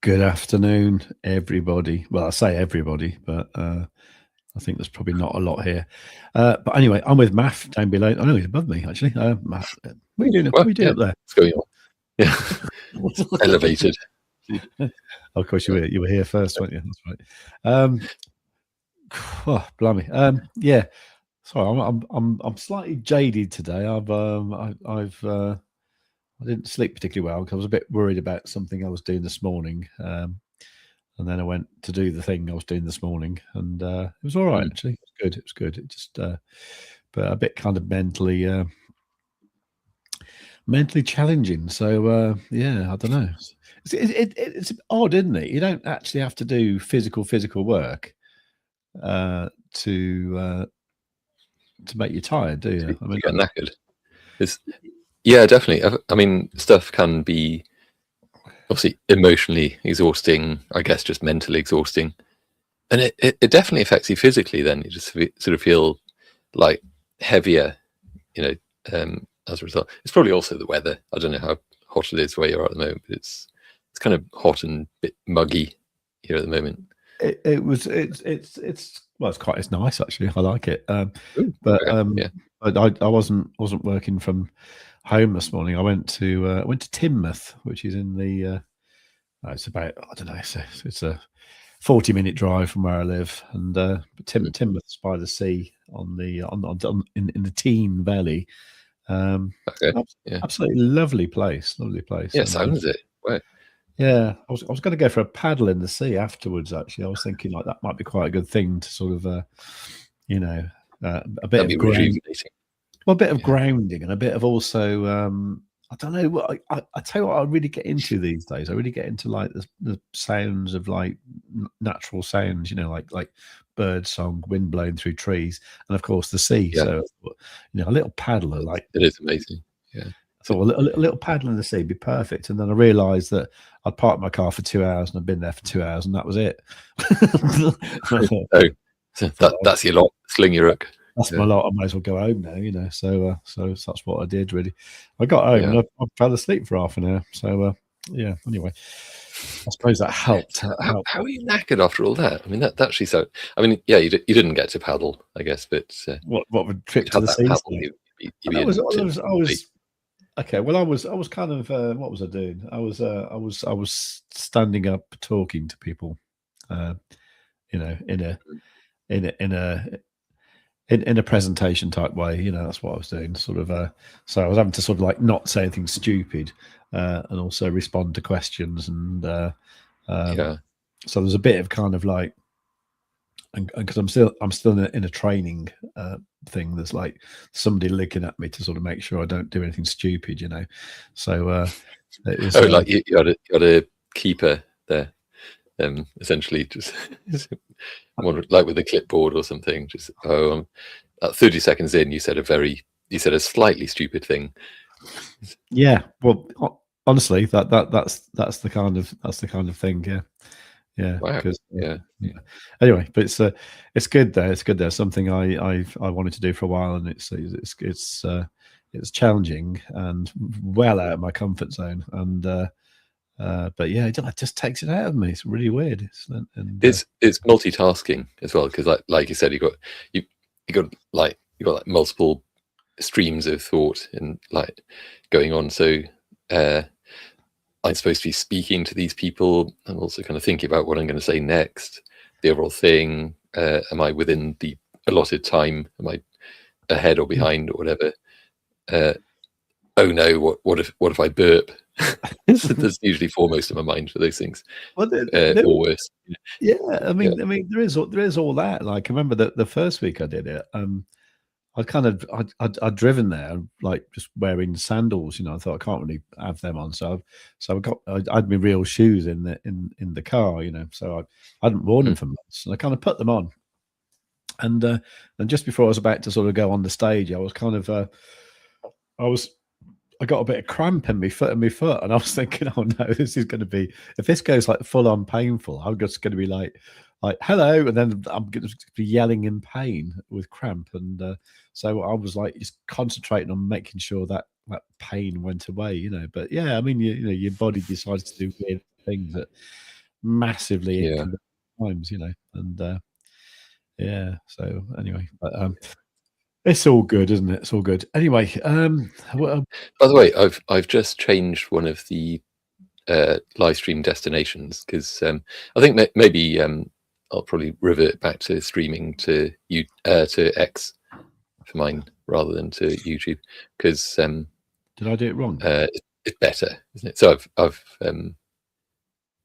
Good afternoon, everybody. Well, I say everybody, but I think there's probably not a lot here. But anyway, I'm with Maff down below. I know he's above me, actually. Maff, what are you doing, Well, what are you doing up there? What's going on? Yeah, it's elevated. Of course, you were here first, weren't you? That's right. Oh, blimey. Yeah. Sorry, I'm slightly jaded today. I didn't sleep particularly well because I was a bit worried about something I was doing this morning. And then I went to do the thing I was doing this morning, and it was all right, actually. It was good. It was good. It just, but a bit kind of mentally challenging. So yeah, I don't know. It's odd, isn't it? You don't actually have to do physical work to make you tired, do you? I mean, get knackered. Yeah, definitely. I mean, stuff can be obviously emotionally exhausting, I guess just mentally exhausting, and it definitely affects you physically. Then you just sort of feel like heavier, as a result. It's probably also the weather. I don't know how hot it is where you are at the moment, but it's kind of hot and a bit muggy here at the moment. It's nice, actually. I like it. But yeah. I wasn't working from home this morning. I went to Teignmouth, which is in the it's about, I don't know, it's a 40-minute drive from where I live, and Teignmouth's by the sea in the Teign Valley. Absolutely lovely place. Yeah, sounds it. Wow. Yeah, I was going to go for a paddle in the sea afterwards. Actually, I was thinking like that might be quite a good thing to sort of, a bit of grounding. Well, a bit of grounding and a bit of also, I don't know. I tell you what, I really get into these days. I really get into like the sounds of like natural sounds, like bird song, wind blowing through trees, and of course the sea. Yeah. So, a little paddler, like it is amazing. Yeah. So a little paddle in the sea would be perfect. And then I realised that I'd parked my car for 2 hours and I'd been there for 2 hours, and that was it. That's your lot. Sling your hook. That's my lot. I might as well go home now, So that's what I did, really. I got home and I fell asleep for half an hour. So yeah. Anyway, I suppose that helped. How are you knackered after all that? I mean, that actually so. I mean, yeah, you didn't get to paddle, I guess, but what would trip to the sea? I was. Okay, well, I was kind of what was I doing? I was standing up talking to people, in a presentation type way. That's what I was doing. Sort of, so I was having to sort of like not say anything stupid, and also respond to questions, and so there's a bit of kind of like, and because I'm still in a training thing, there's like somebody looking at me to sort of make sure I don't do anything stupid, So it was, like you had a keeper there, essentially just like with a clipboard or something. Just 30 seconds in, you said a slightly stupid thing. Yeah, well, honestly, that's the kind of thing. Yeah. Yeah. Wow. Yeah. Anyway, but it's good though. It's good. There's something I wanted to do for a while, and it's challenging and well out of my comfort zone. And but yeah, it just takes it out of me. It's really weird. It's multitasking as well, because like you said, you got multiple streams of thought and like going on. So I'm supposed to be speaking to these people. I'm also kind of thinking about what I'm going to say next, the overall thing. Am I within the allotted time? Am I ahead or behind or whatever? Oh no, what if I burp? That's usually foremost in my mind for those things. Well, or worse. Yeah, I mean, there is all that. Like, I remember the first week I did it. I'd driven there like just wearing sandals. I thought I can't really have them on, so I had my real shoes in the car. So I hadn't worn them for months, and I kind of put them on. And just before I was about to sort of go on the stage, I was kind of I got a bit of cramp in my foot, and I was thinking, oh no, this is going to be, if this goes like full on painful, I'm just going to be like hello, and then I'm going to be yelling in pain with cramp. And so I was like just concentrating on making sure that pain went away, But yeah, I mean, your body decides to do weird things at massively Yeah. times, and yeah. So anyway, but it's all good, isn't it? It's all good. Anyway, well, by the way, I've just changed one of the live stream destinations, because I think maybe I'll probably revert back to streaming to X for mine rather than to YouTube, because did I do it wrong? It's better, isn't it? So I've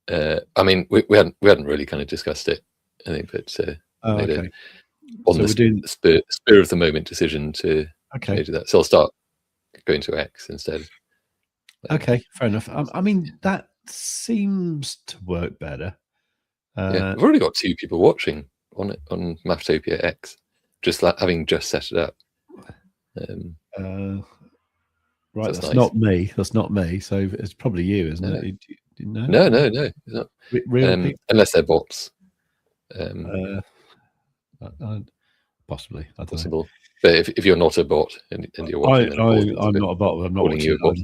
I mean, we hadn't really kind of discussed it, I think, but made okay. on so the spur of the moment decision to do that. So I'll start going to X instead. Okay, fair enough. I mean, that seems to work better. Yeah, we've already got 2 people watching on it on Maftopia X, just having just set it up. Right, that's nice. Not me. That's not me. So it's probably you, isn't it? No, it's not. Real people? Unless they're bots. Possibly. I don't possible. Know. But if you're not a bot and you're watching, I'm not a bot. I'm not calling you a bot.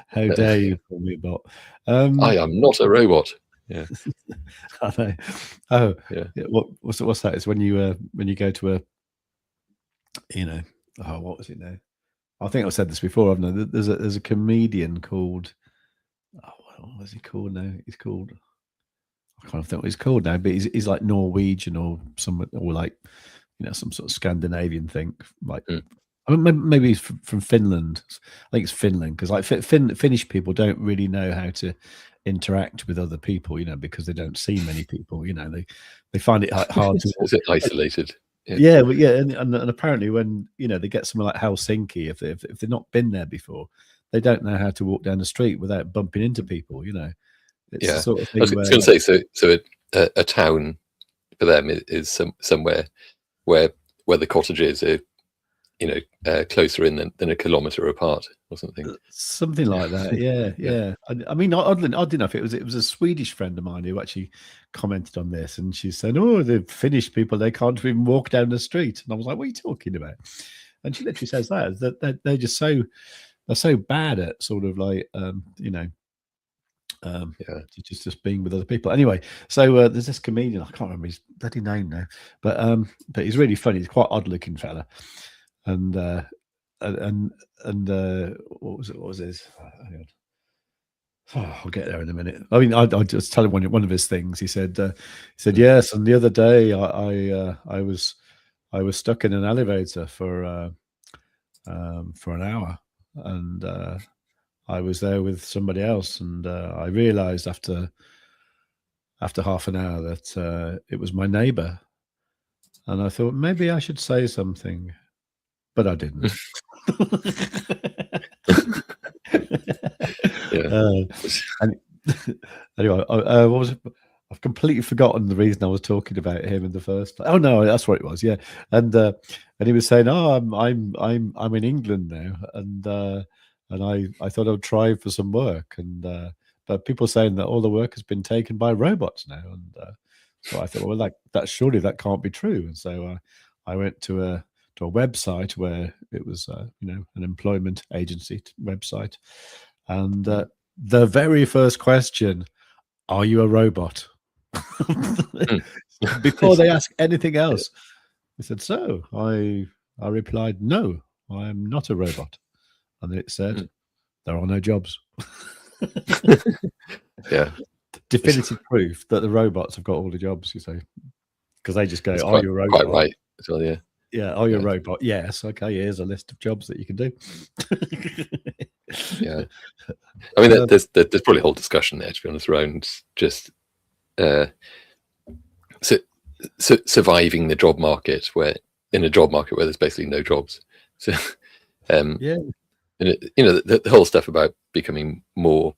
How dare you call me a bot? I am not a robot. Yeah. I know. Oh, yeah. What's that? It's when you go to a, what was it now? I think I've said this before, haven't I? There's a comedian called, what was he called now? He's called, I can't think what he's called now, but he's like Norwegian or like, some sort of Scandinavian thing. Like, I mean, maybe he's from Finland. I think it's Finland, because like Finnish people don't really know how to interact with other people, because they don't see many people. They find it hard to. Is it isolated? Yeah, but and apparently when they get somewhere like Helsinki, if they've not been there before, they don't know how to walk down the street without bumping into people. It's the sort of thing. I was going to say, so a town for them is somewhere where the cottages are, closer in than a kilometre apart or something. Something like that. Yeah. I mean, oddly enough, it was a Swedish friend of mine who actually commented on this, and she said, "Oh, the Finnish people, they can't even walk down the street." And I was like, "What are you talking about?" And she literally says that they're just so bad at sort of like just being with other people. Anyway, so there's this comedian, I can't remember his bloody name now, but he's really funny. He's quite odd looking fella. And what was his? I'll get there in a minute. I mean, I just tell him one of his things. He said, yes. And the other day, I was stuck in an elevator for an hour, and I was there with somebody else, and I realised after half an hour that it was my neighbour, and I thought maybe I should say something. But I didn't. Anyway, what was it? I've completely forgotten the reason I was talking about him in the first place. Oh no, that's what it was. Yeah, and he was saying, "Oh, I'm in England now, and I thought I'd try for some work, and but people are saying that all the work has been taken by robots now, and so I thought, well, that surely that can't be true, and so I went to a website where it was an employment agency website, and the very first question, are you a robot? Before they ask anything else, I said, so I replied, no, I am not a robot. And then it said, there are no jobs. Definitive proof that the robots have got all the jobs, you say, because they just go, are you a robot? Quite right as well, yeah. Yeah, are you a robot? Yes. Okay, here's a list of jobs that you can do. Yeah, I mean, there's probably a whole discussion there, to be honest, around just surviving the job market, where there's basically no jobs. So, and the whole stuff about becoming more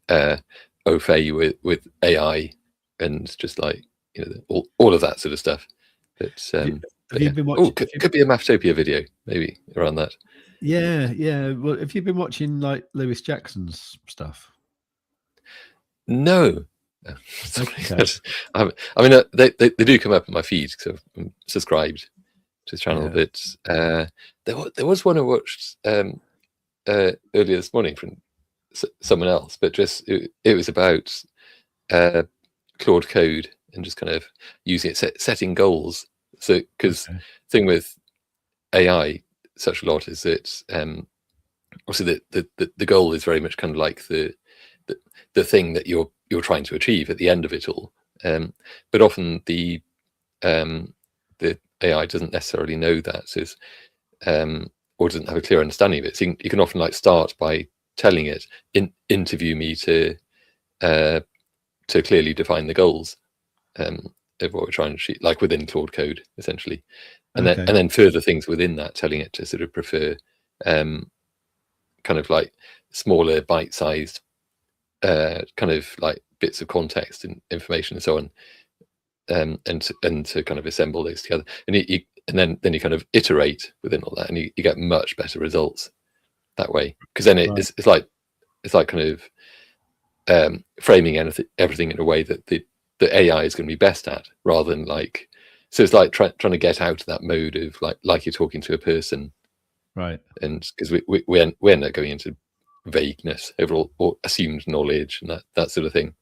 au fait with AI and just like all of that sort of stuff. But have you been watching? Could be a Maftopia video, maybe around that. Yeah. Well, have you been watching like Lewis Jackson's stuff? No. Okay. I mean, they do come up in my feed because I'm subscribed to his channel. But there was one I watched earlier this morning from someone else, but just it was about Claude Code and just kind of using it, setting goals. So because thing with AI such a lot is that obviously the goal is very much kind of like the thing that you're trying to achieve at the end of it all. But often the AI doesn't necessarily know that, so or doesn't have a clear understanding of it. So you can often like start by telling it, interview me to clearly define the goals of what we're trying to achieve, like within Claude Code, essentially, and then further things within that, telling it to sort of prefer kind of like smaller, bite-sized kind of like bits of context and information and so on, and to kind of assemble those together, and then you kind of iterate within all that, and you get much better results that way, because then it's like kind of framing everything in a way that the AI is going to be best at, rather than like, so it's like trying to get out of that mode of like you're talking to a person, right? And because we end up going into vagueness overall, or assumed knowledge and that sort of thing.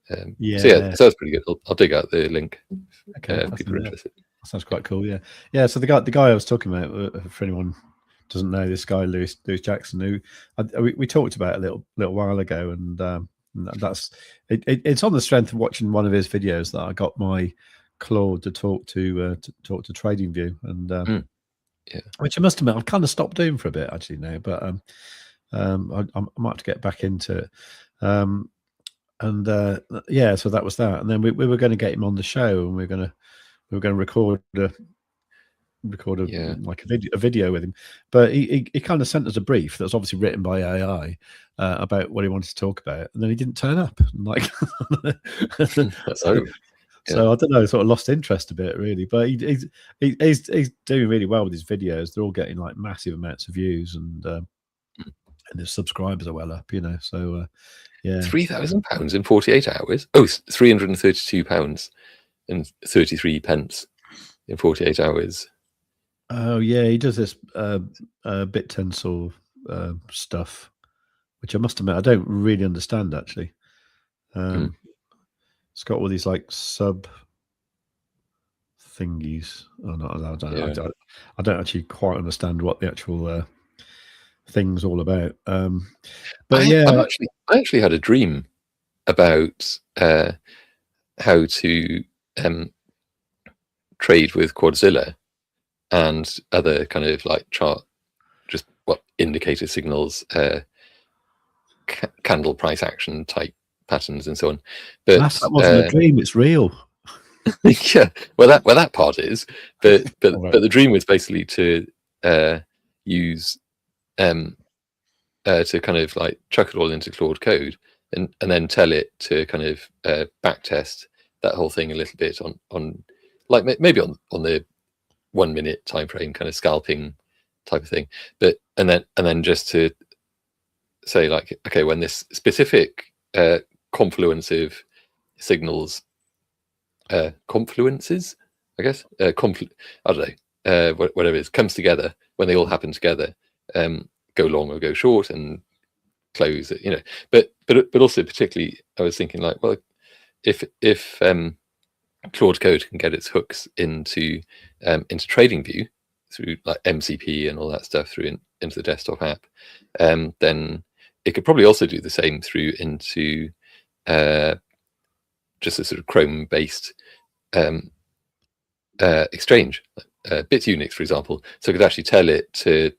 So yeah, so that's pretty good. I'll dig out the link. Okay, if people are interested. That sounds quite cool. Yeah. So the guy I was talking about, for anyone who doesn't know, this guy Lewis Jackson, who we talked about a little while ago, and that's it's on the strength of watching one of his videos that I got my Claude to talk to TradingView, and which I must admit I've kind of stopped doing for a bit actually now, but I might have to get back into it. Yeah, so that was that, and then we were going to get him on the show, and we were going to record like a video with him, but he kind of sent us a brief that was obviously written by AI about what he wanted to talk about, and then he didn't turn up. Like, so I don't know, sort of lost interest a bit really, but he's doing really well with his videos. They're all getting like massive amounts of views, and his subscribers are well up, so yeah. £3,000 in 48 hours. Oh, £332 and 33 pence in 48 hours. Oh yeah, he does this BitTensor stuff, which I must admit I don't really understand actually. It's got all these like sub thingies. I don't actually quite understand what the actual thing's all about. But I actually had a dream about how to trade with Quadzilla and other kind of like chart, just indicator signals, candle price action type patterns and so on. But that wasn't a dream; it's real. Yeah, well that part is, but the dream was basically to use to kind of like chuck it all into Claude Code and then tell it to kind of backtest that whole thing a little bit on like maybe on the 1 minute time frame kind of scalping type of thing, but and then just to say like, okay, when this specific confluence of signals, confluences, I guess, I don't know, whatever it is, comes together, when they all happen together, go long or go short and close it, but also particularly I was thinking like, well, if Claude Code can get its hooks into TradingView through like MCP and all that stuff through into the desktop app, then it could probably also do the same through into just a sort of Chrome based exchange, Bitunix, for example. So it could actually tell it to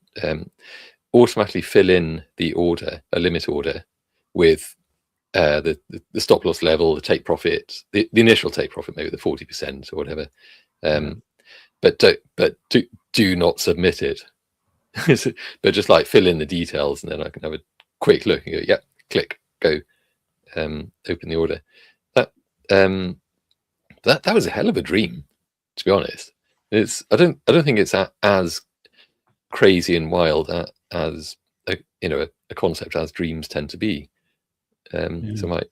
automatically fill in the order, a limit order, with the stop loss level, the take profit, the initial take profit, maybe the 40% or whatever. But do not submit it. But just like fill in the details, and then I can have a quick look and go, yeah, click, go, open the order. That was a hell of a dream, to be honest. I don't think it's as crazy and wild as a concept as dreams tend to be. So I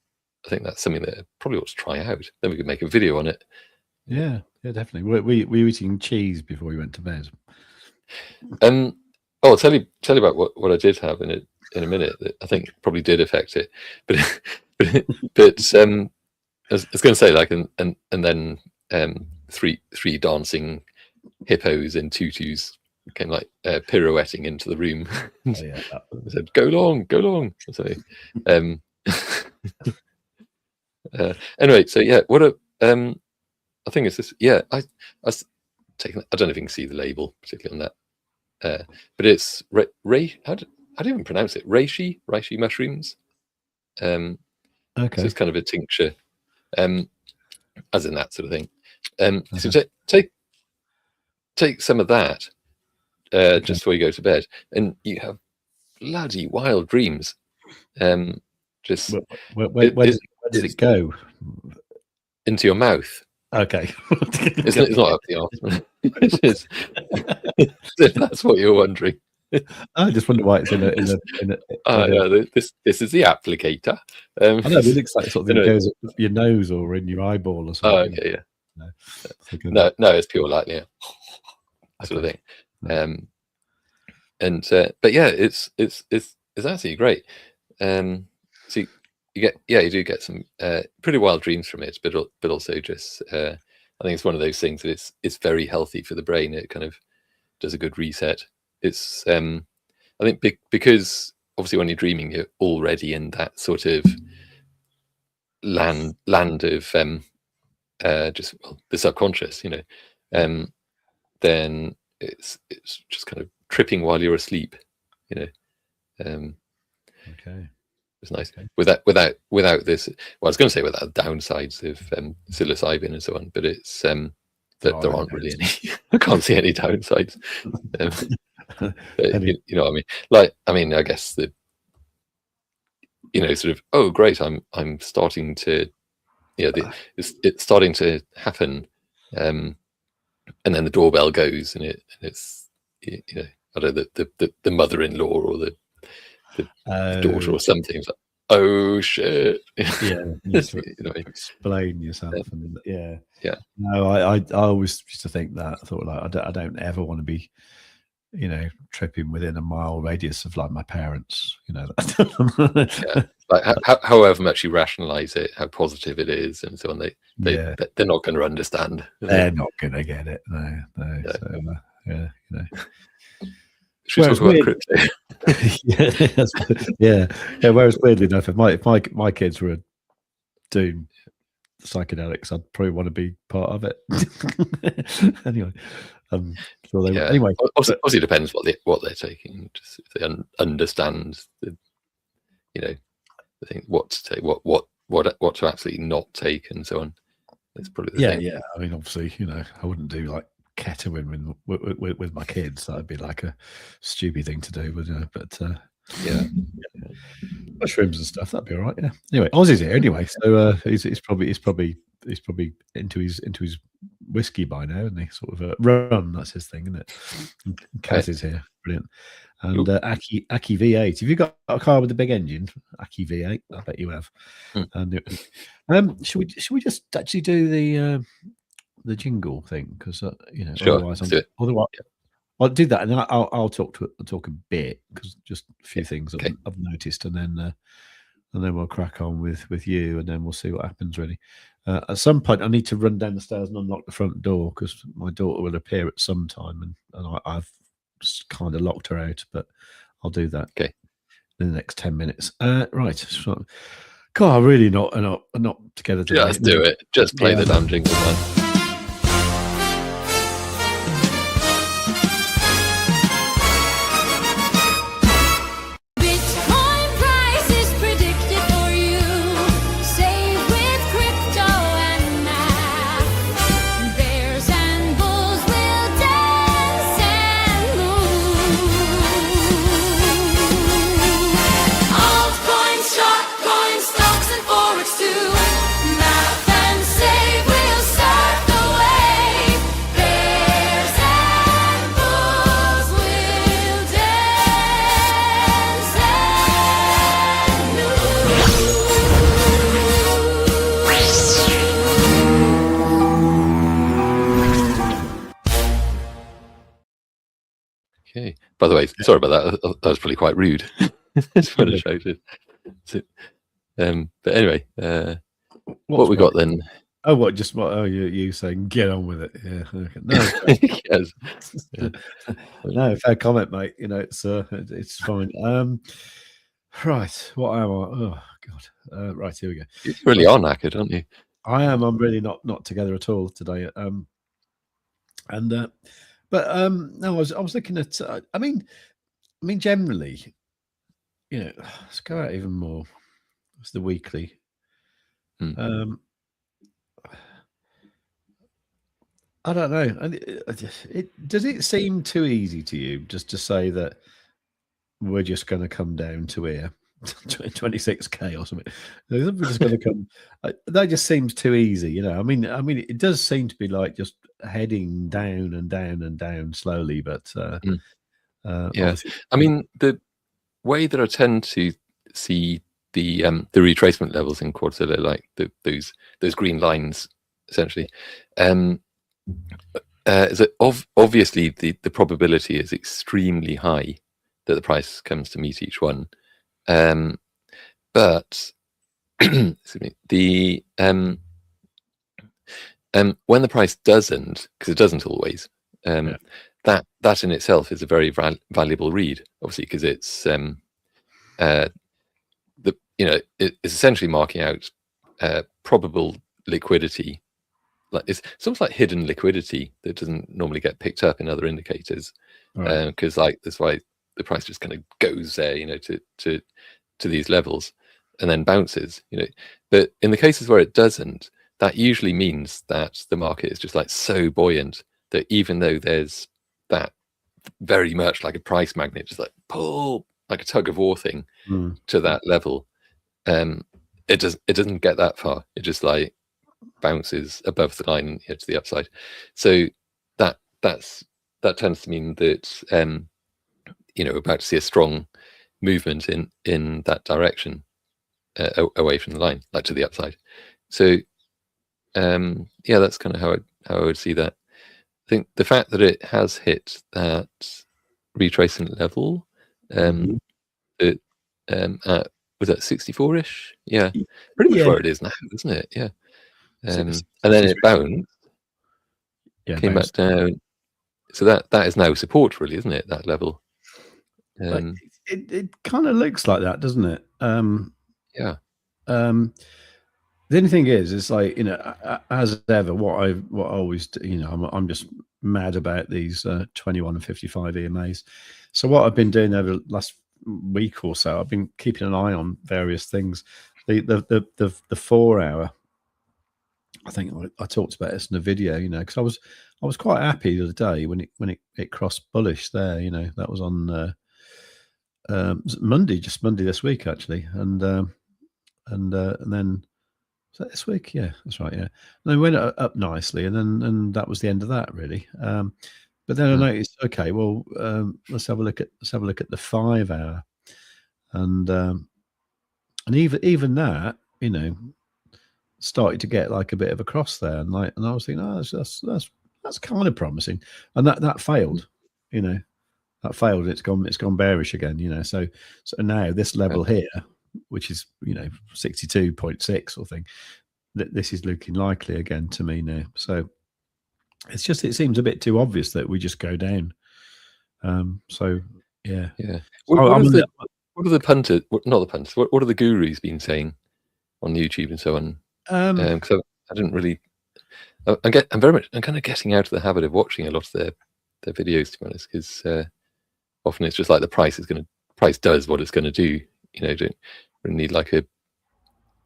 think that's something that I probably ought to try out. Then we could make a video on it. Yeah, definitely. We were eating cheese before we went to bed. I'll tell you about what I did have, and in a minute that I think probably did affect it, but I was going to say, like, and then three dancing hippos in tutus came like pirouetting into the room. Yeah. Said, "Go long." So, anyway, so yeah, what a I think it's this. Yeah, I was taking. I don't know if you can see the label particularly on that, but it's how do you even pronounce it? Reishi mushrooms. Okay. So it's kind of a tincture, as in that sort of thing. So take some of that just before you go to bed, and you have bloody wild dreams. Just where does it go? Into your mouth. Okay. It's not up the arse. If that's what you're wondering. I just wonder why it's in a. Yeah, this is the applicator. I know, it looks like something that goes up your nose or in your eyeball or something. Oh, okay, yeah. No, it's pure light, yeah, sort of thing. But yeah, it's absolutely great. So you do get some pretty wild dreams from it, but also just I think it's one of those things that it's very healthy for the brain. It kind of does a good reset. It's I think because obviously when you're dreaming, you're already in that sort of land of just the subconscious, then it's just kind of tripping while you're asleep, Okay. It's nice. Okay. Without this, well, I was going to say without downsides of psilocybin and so on, but it's there aren't really any. I can't see any downsides. You know what I mean? Like, I mean, I guess the sort of, oh great, I'm starting to, it's starting to happen, and then the doorbell goes, and it's I don't know, the mother-in-law or the daughter or something. It's like, oh shit! Yeah, explain yourself, and yeah. No, I always used to think that. I thought, like, I don't ever want to be, tripping within a mile radius of like my parents. Like however much you rationalize it, how positive it is, and so on, they're not going to understand. They're not going to get it. No. So, Should we talk about crypto? yeah. Whereas weirdly enough, if my kids were doing psychedelics, I'd probably want to be part of it. Anyway, anyway, obviously it depends what they're taking. Just if they understand the thing, what to take, what to absolutely not take, and so on. It's probably the thing. Yeah. I mean, obviously, I wouldn't do like ketamine with my kids. That'd be like a stupid thing to do, wouldn't it? But mushrooms and stuff, that'd be all right. Yeah. Anyway, Ozzy's here anyway, so he's probably into his whiskey by now, isn't he? Sort of rum. That's his thing, isn't it? Kaz is here, brilliant. And Aki V8. Have you got a car with a big engine? Aki V8. I bet you have. And should we just actually do the jingle thing, because sure, otherwise I'll do that, and then I'll talk a bit, because just a few things I've noticed, and then we'll crack on with you, and then we'll see what happens. Really, at some point I need to run down the stairs and unlock the front door, because my daughter will appear at some time, and I've kind of locked her out, but I'll do that in the next 10 minutes. Right. So, God, I'm really not together today. Just do it. Just play the damn jingle, man. Okay. By the way, sorry about that. That was probably quite rude. Just want to shout it. So, but anyway, what we got then? Oh, what? Just what? Oh, you saying get on with it? Yeah. Okay. No, yes. Yeah. No, fair comment, mate. You know, it's fine. Right. What am I? Oh God. Right, here we go. You really are knackered, aren't you? I am. I'm really not together at all today. No, I was looking at. I mean, generally, you know, let's go out even more. It's the weekly. I don't know. And does it seem too easy to you just to say that we're just going to come down to here, 26k or something? We're just going to come. That just seems too easy, you know. I mean, it does seem to be like just heading down and down and down slowly, but yeah. I mean, the way that I tend to see the retracement levels in Quadzilla, like those green lines, essentially, is that obviously the probability is extremely high that the price comes to meet each one, but excuse me, when the price doesn't, because it doesn't always, that in itself is a very valuable read, obviously, because it's it's essentially marking out probable liquidity. Like it's almost like hidden liquidity that doesn't normally get picked up in other indicators, because like that's why the price just kind of goes there, you know, to these levels and then bounces, you know. But in the cases where it doesn't, that usually means that the market is just like so buoyant that even though there's that very much like a price magnet, just like pull, like a tug of war thing to that level, it doesn't get that far. It just like bounces above the line to the upside. So that tends to mean that we're about to see a strong movement in that direction, away from the line, like to the upside. So that's kind of how I would see that. I think the fact that it has hit that retracement level, was that 64-ish? Yeah, pretty much where it is now, isn't it? Yeah. And then it bounced, came back down. So that is now support, really, isn't it? That level. It kind of looks like that, doesn't it? Yeah. The only thing is, it's like, you know, as ever, what I always do, you know, I'm just mad about these 21 and 55 EMAs. So what I've been doing over the last week or so, I've been keeping an eye on various things. The 4 hour, I think I talked about this in a video, you know, because I was quite happy the other day when it crossed bullish there. You know, that was on Monday this week actually, and then. Was that this week? Yeah, that's right. Yeah, and then went up nicely, and that was the end of that, really. But then I noticed, okay, well, let's have a look at the 5 hour, and even that, you know, started to get like a bit of a cross there, and I was thinking, oh, that's kind of promising, and that failed, you know, that failed. It's gone bearish again, you know. So now this level here, which is, you know, 62.6 or thing, this is looking likely again to me now. So it seems a bit too obvious that we just go down. So yeah. What are the punters? Not the punters. What are the gurus been saying on YouTube and so on? Because I didn't really. I'm kind of getting out of the habit of watching a lot of their videos, to be honest, because often it's just like the price does what it's going to do. You know, don't really need like a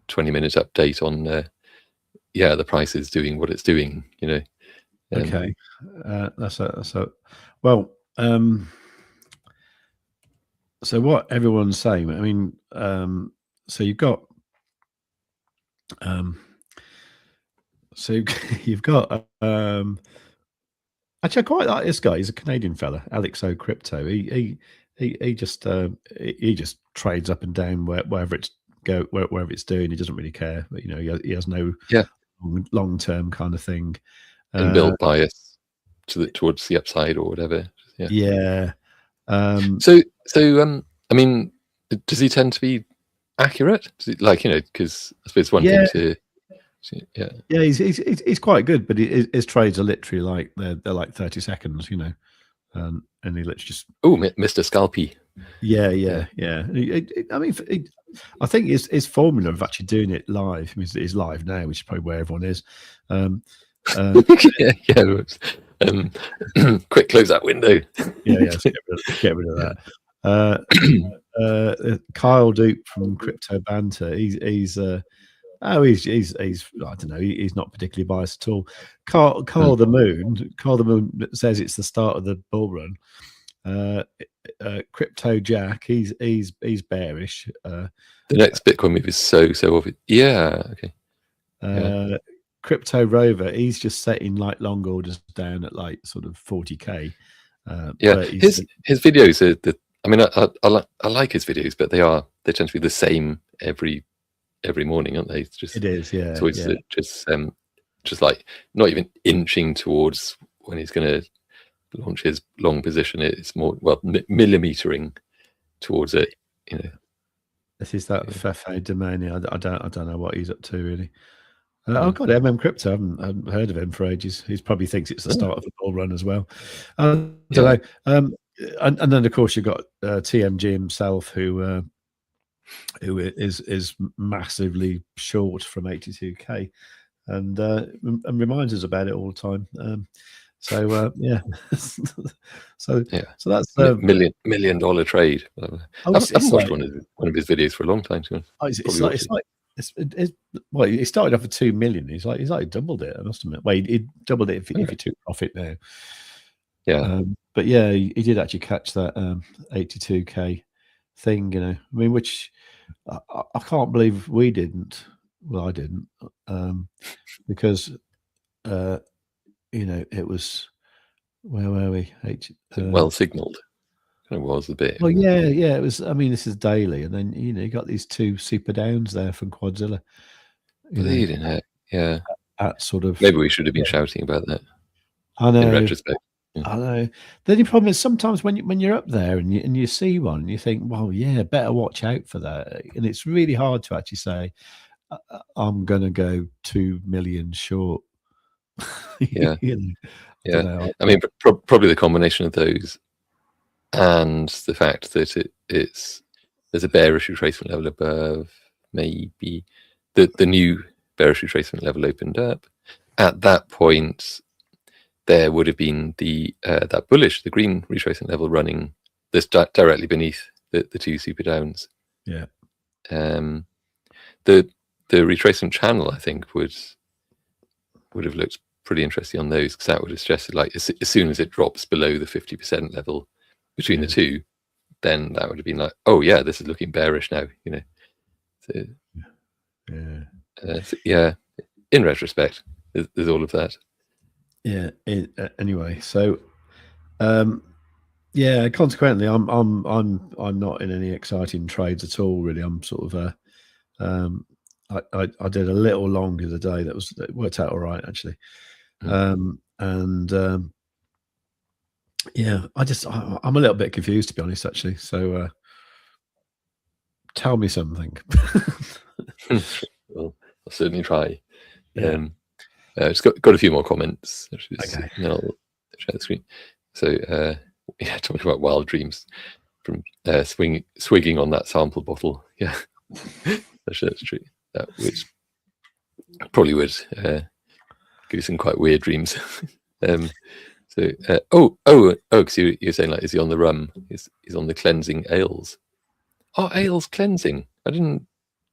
20-minute update on the price is doing what it's doing. You know. Okay, that's well. So what everyone's saying, I mean, so you've got, actually I quite like this guy. He's a Canadian fella, Alex O Crypto. He just trades up and down wherever it's doing. He doesn't really care, but you know, he has no long-term kind of thing. Inbuilt bias towards the upside or whatever. Yeah. So I mean, does he tend to be accurate? Like, because I suppose one thing to. Yeah, he's quite good, but his trades are literally like they're like 30 seconds, and he literally just Mr. Scalpy. Yeah. I mean, I think his formula of actually doing it live. I mean, it's live now, which is probably where everyone is. Quick, close that window. Let's get rid of that. Kyle Duke from Crypto Banter. He's I don't know. He's not particularly biased at all. Carl the Moon says it's the start of the bull run. Crypto Jack, he's bearish. The next Bitcoin move is so obvious. Yeah. Okay. Crypto Rover, he's just setting like long orders down at like sort of 40k. His videos are I mean, I like his videos, but they tend to be the same every morning, aren't they? It is, yeah. So it's just like not even inching towards when he's going to launch his long position. It's more millimetering towards it. This is that Fefe Domani. I don't know what he's up to really. Oh God, Crypto. I haven't heard of him for ages. He probably thinks it's the start of the bull run as well. I don't know. And then of course you've got TMG himself, who is massively short from 82k, and reminds us about it all the time. So that's $1 million trade. I've watched one of his videos for a long time. He started off with 2 million. He's like doubled it. I must admit. Well, he doubled it if you took profit now. Yeah, but yeah, he did actually catch that 82k thing. I mean, which I can't believe we didn't. Well, I didn't, because it was, where were we? well signaled. It was a bit. Well, yeah, it was. I mean, this is daily, and then you got these 2 super downs there from Quadzilla. Bleeding heck, yeah. At sort of. Maybe we should have been shouting about that. I know. In retrospect, I know. The only problem is sometimes when you're up there and you see one, and you think, well, yeah, better watch out for that, and it's really hard to actually say, I'm going to go 2 million short. Yeah. I mean, probably the combination of those and the fact that there's a bearish retracement level above, maybe the new bearish retracement level opened up. At that point, there would have been that bullish, the green retracement level running this directly beneath the 2 super downs. Yeah. The retracement channel, I think, would have looked pretty interesting on those, because that would have suggested, like, as soon as it drops below the 50% level between the two, then that would have been like, oh yeah, this is looking bearish now. So, in retrospect, there's all of that. Yeah. Anyway, so consequently, I'm not in any exciting trades at all, really. I'm sort of I did a little long the day. That worked out all right, actually. I'm a little bit confused, to be honest, actually. So tell me something. Well, I'll certainly try. Just got a few more comments. Okay. I'll share the screen. So talking about wild dreams from swigging on that sample bottle. Yeah, that's true. Which probably would give you some quite weird dreams. Because you're saying, like, is he on the rum? He's on the cleansing ales. Oh, ales cleansing. I didn't.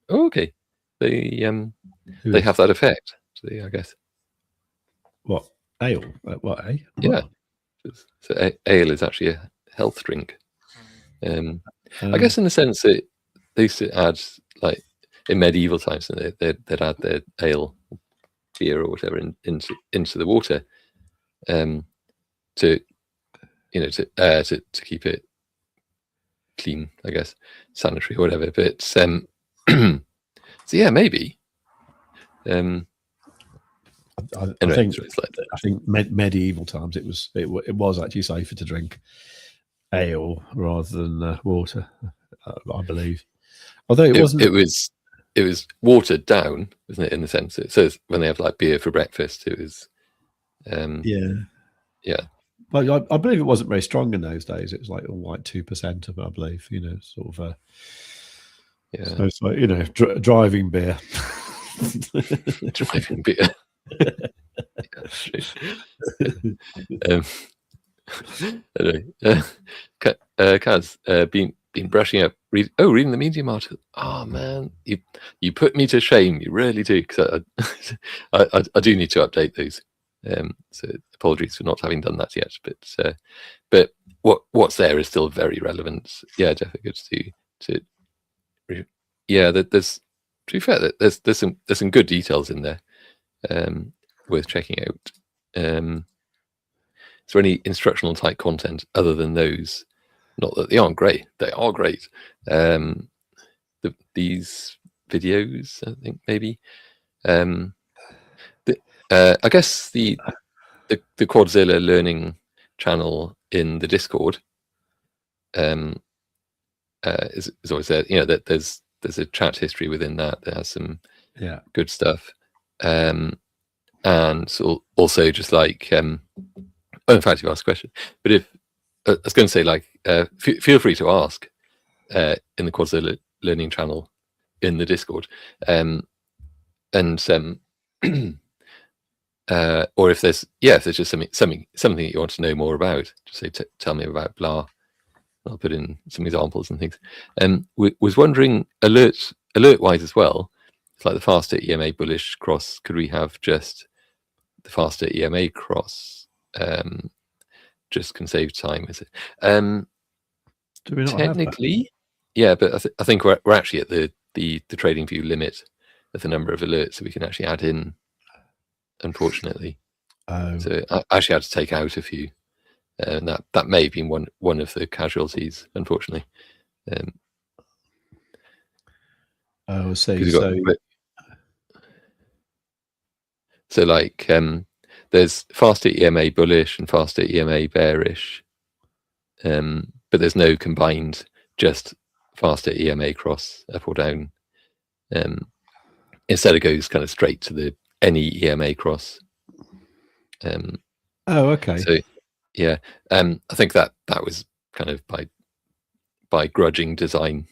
Oh, okay. They have that effect. So, I guess. What, ale? What, eh? Yeah. So ale is actually a health drink. I guess in the sense that they used to add, like, in medieval times, and they'd add their ale, beer or whatever into the water, to keep it clean, I guess, sanitary or whatever. But so yeah, maybe. I think medieval times it was actually safer to drink ale rather than water. I believe. Although it wasn't. It was watered down, wasn't it? In the sense that it says when they have like beer for breakfast, it was. Yeah. But I believe it wasn't very strong in those days. It was like 2% of it, I believe. Sort of. So it's like driving beer. Driving beer. Anyway, Kaz, been brushing up. Reading the Medium article. Oh man, you put me to shame. You really do, because I do need to update those. So apologies for not having done that yet. But what's there is still very relevant. Yeah, definitely good to. Yeah, there's, to be fair, there's some good details in there, worth checking out. Is there any instructional type content other than those? Not that they aren't great; they are great. These videos, I think maybe. I guess the Quadzilla learning channel in the Discord is always there. That there's a chat history within that has some good stuff, and also just like in fact, you asked a question, but if I was going to say, like, feel free to ask in the Quadzilla learning channel in the Discord, or if there's just something that you want to know more about, just say tell me about blah. I'll put in some examples and things. Was wondering alert wise as well. It's like the faster EMA bullish cross. Could we have just the faster EMA cross? Just can save time, is it? Do we not technically, yeah, but I think we're actually at the TradingView limit of the number of alerts that we can actually add in. Unfortunately, so I actually had to take out a few. And that may have been one of the casualties, unfortunately. I see. So like there's faster EMA bullish and faster EMA bearish, but there's no combined just faster EMA cross up or down. Instead, it goes kind of straight to the any EMA cross. Okay. So yeah, I think that was kind of by grudging design,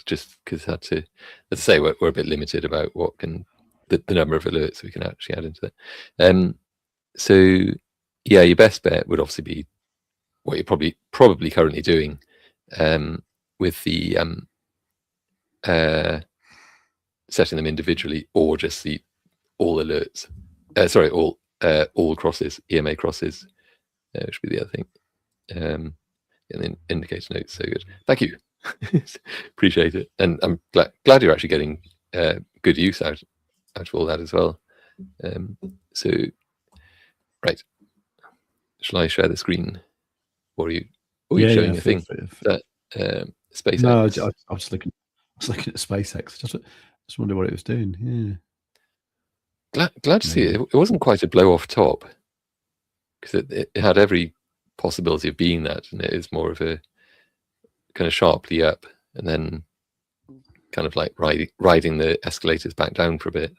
just because had to, as I say, we're a bit limited about what can the number of alerts we can actually add into it. So yeah, your best bet would obviously be what you're probably currently doing, with the setting them individually, or just the all alerts. All crosses, EMA crosses. Should be the other thing. And then indicator notes. So good. Thank you. Appreciate it. And I'm glad you're actually getting good use out of all that as well. So right. Shall I share the screen? Or are you showing a thing? That SpaceX. No, I was looking at SpaceX. Just wonder what it was doing. Yeah. Glad to see it. It wasn't quite a blow off top, because it had every possibility of being that, and it is more of a kind of sharply up and then kind of like riding the escalators back down for a bit,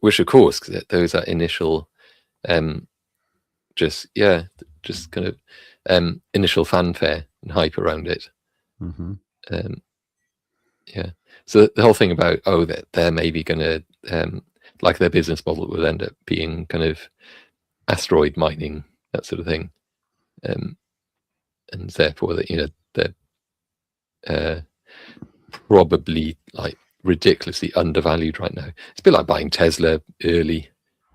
which of course, because there was that initial just kind of initial fanfare and hype around it. Yeah, so the whole thing about that they're maybe going to like their business model will end up being kind of asteroid mining, that sort of thing, and therefore that they're probably like ridiculously undervalued right now. It's a bit like buying Tesla early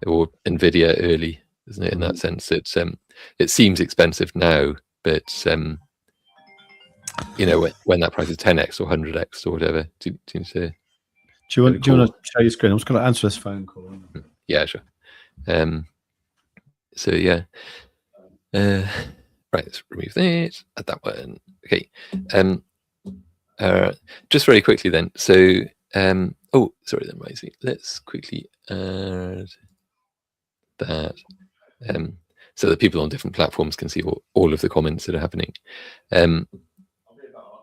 or Nvidia early, isn't it? In that sense, it seems expensive now, but when that price is 10x or 100x or whatever, do you want to show your screen? I'm just going to answer this phone call. Yeah, sure. So yeah, right. Let's remove this. Add that one. Okay. Just very quickly then. So sorry then, Rising. Let's quickly add that, so that people on different platforms can see all of the comments that are happening.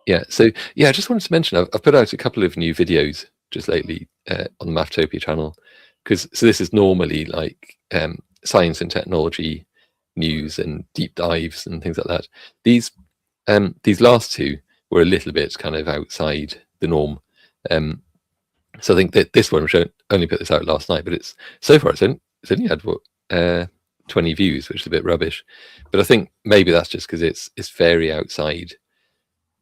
Yeah. So yeah, I just wanted to mention I've put out a couple of new videos just lately on the Maftopia channel, because this is normally like science and technology news and deep dives and things like that. These last two were a little bit kind of outside the norm. So I think that this one, which I only put this out last night, but it's so far it's only had what 20 views, which is a bit rubbish. But I think maybe that's just because it's very outside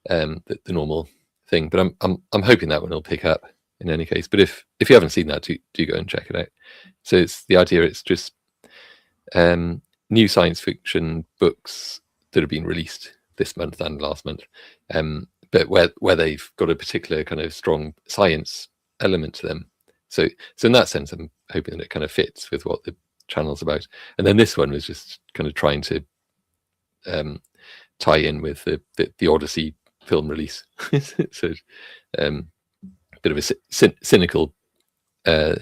the normal thing. But I'm hoping that one will pick up in any case. But if you haven't seen that, do go and check it out. So it's the idea. It's just new science fiction books that have been released this month and last month, but where they've got a particular kind of strong science element to them. So in that sense, I'm hoping that it kind of fits with what the channel's about. And then this one was just kind of trying to tie in with the Odyssey film release. So bit of a cynical, not